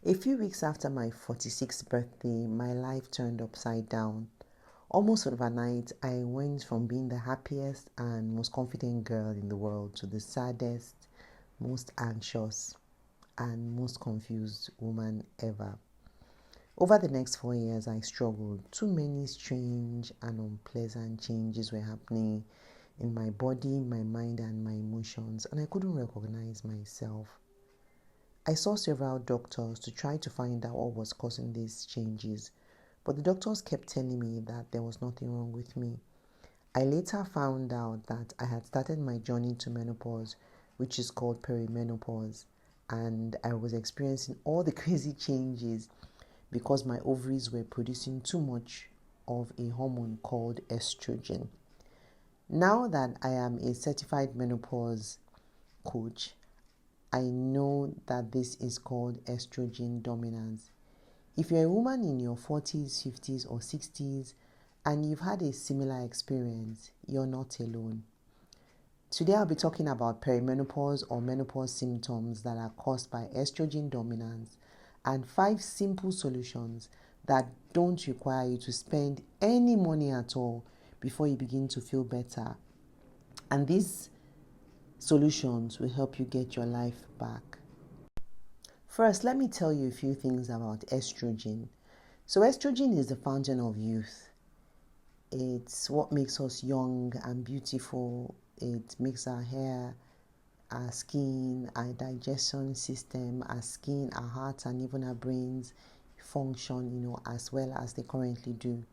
A few weeks after my 46th birthday, my life turned upside down. Almost overnight, I went from being the happiest and most confident girl in the world to the saddest, most anxious, and most confused woman ever. Over the next 4 years, I struggled. Too many strange and unpleasant changes were happening in my body, my mind, and my emotions, and I couldn't recognize myself. I saw several doctors to try to find out what was causing these changes, but the doctors kept telling me that there was nothing wrong with me. I later found out that I had started my journey to menopause, which is called perimenopause, and I was experiencing all the crazy changes because my ovaries were producing too much of a hormone called estrogen. Now that I am a certified menopause coach, I know that this is called estrogen dominance. If you're a woman in your 40s, 50s, or 60s and you've had a similar experience, you're not alone. Today I'll be talking about perimenopause or menopause symptoms that are caused by estrogen dominance and 5 simple solutions that don't require you to spend any money at all before you begin to feel better. And these solutions will help you get your life back. First, let me tell you a few things about estrogen. So estrogen is the fountain of youth. It's what makes us young and beautiful. It makes our hair, our skin, our digestion system, our skin, our heart, and even our brains function, as well as they currently do.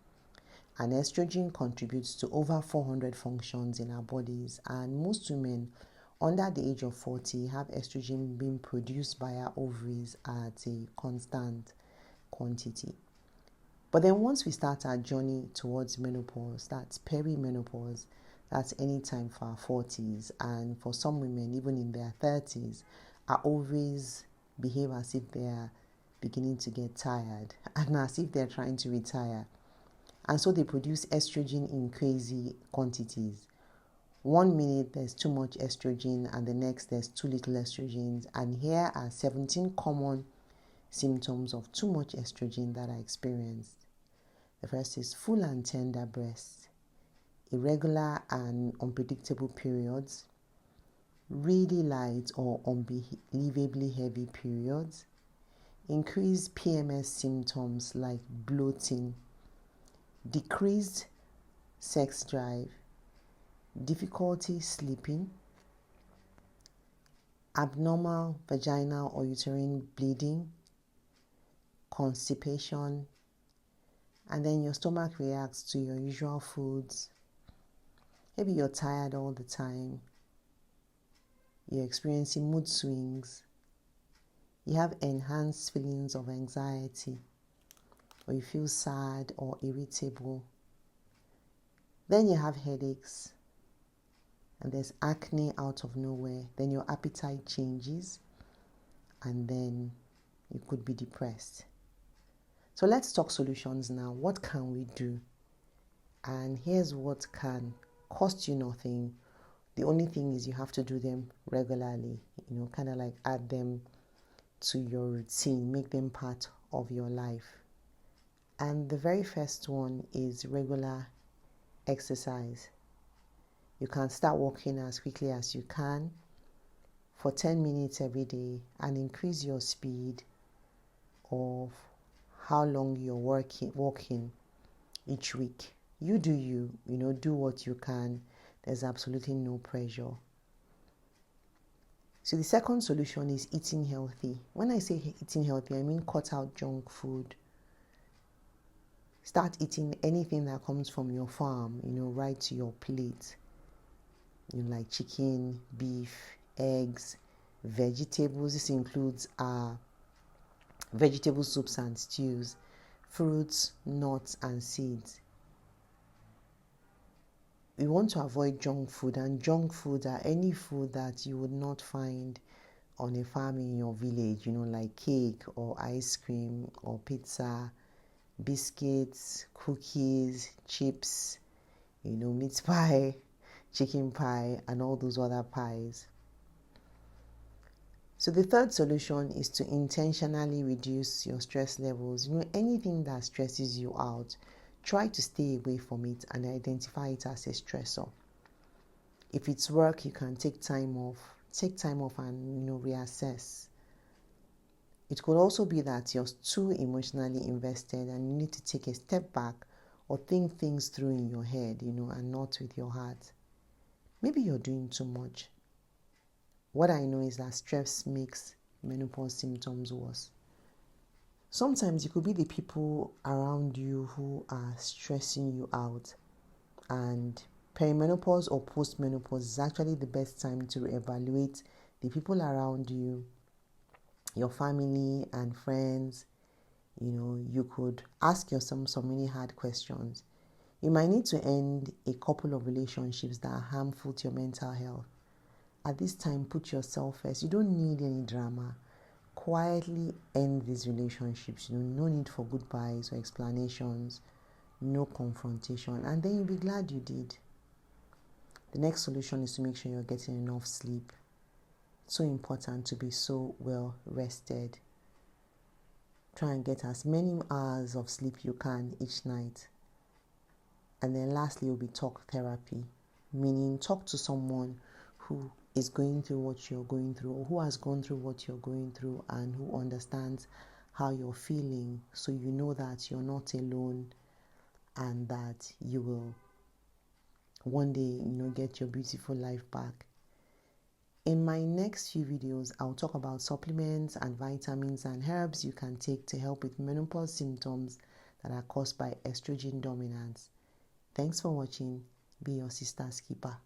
And estrogen contributes to over 400 functions in our bodies, and most women under the age of 40 have estrogen being produced by our ovaries at a constant quantity. But then once we start our journey towards menopause, that's perimenopause, that's any time for our 40s, and for some women even in their 30s, our ovaries behave as if they're beginning to get tired and as if they're trying to retire. And so they produce estrogen in crazy quantities. 1 minute there's too much estrogen and the next there's too little estrogen. And here are 17 common symptoms of too much estrogen that are experienced. The first is full and tender breasts, irregular and unpredictable periods, really light or unbelievably heavy periods, increased PMS symptoms like bloating, decreased sex drive, difficulty sleeping, abnormal vaginal or uterine bleeding, constipation, and then your stomach reacts to your usual foods. Maybe you're tired all the time, you're experiencing mood swings, you have enhanced feelings of anxiety, or you feel sad or irritable. Then you have headaches, and there's acne out of nowhere. Then your appetite changes, and then you could be depressed. So let's talk solutions now. What can we do? And here's what can cost you nothing. The only thing is you have to do them regularly, kind of like add them to your routine, make them part of your life. And the very first one is regular exercise. You can start walking as quickly as you can for 10 minutes every day and increase your speed of how long you're walking each week. You do you, do what you can. There's absolutely no pressure. So the second solution is eating healthy. When I say eating healthy, I mean cut out junk food. Start eating anything that comes from your farm, right to your plate. Like chicken, beef, eggs, vegetables. This includes vegetable soups and stews, fruits, nuts, and seeds. We want to avoid junk food, and junk food are any food that you would not find on a farm in your village, like cake or ice cream or pizza, biscuits, cookies, chips, meat pie, chicken pie, and all those other pies. So the third solution is to intentionally reduce your stress levels. Anything that stresses you out, try to stay away from it and identify it as a stressor. If it's work, you can take time off. Take time off and reassess. It could also be that you're too emotionally invested and you need to take a step back or think things through in your head, and not with your heart. Maybe you're doing too much. What I know is that stress makes menopause symptoms worse. Sometimes it could be the people around you who are stressing you out, and perimenopause or postmenopause is actually the best time to evaluate the people around you, your family and friends. You could ask yourself so many hard questions. You might need to end a couple of relationships that are harmful to your mental health. At this time, put yourself first. You don't need any drama. Quietly end these relationships. No need for goodbyes or explanations. No confrontation. And then you'll be glad you did. The next solution is to make sure you're getting enough sleep. It's so important to be so well rested. Try and get as many hours of sleep you can each night. And then lastly will be talk therapy, meaning talk to someone who is going through what you're going through, or who has gone through what you're going through, and who understands how you're feeling, so you know that you're not alone and that you will one day, get your beautiful life back. In my next few videos, I'll talk about supplements and vitamins and herbs you can take to help with menopause symptoms that are caused by estrogen dominance. Thanks for watching. Be your sister's keeper.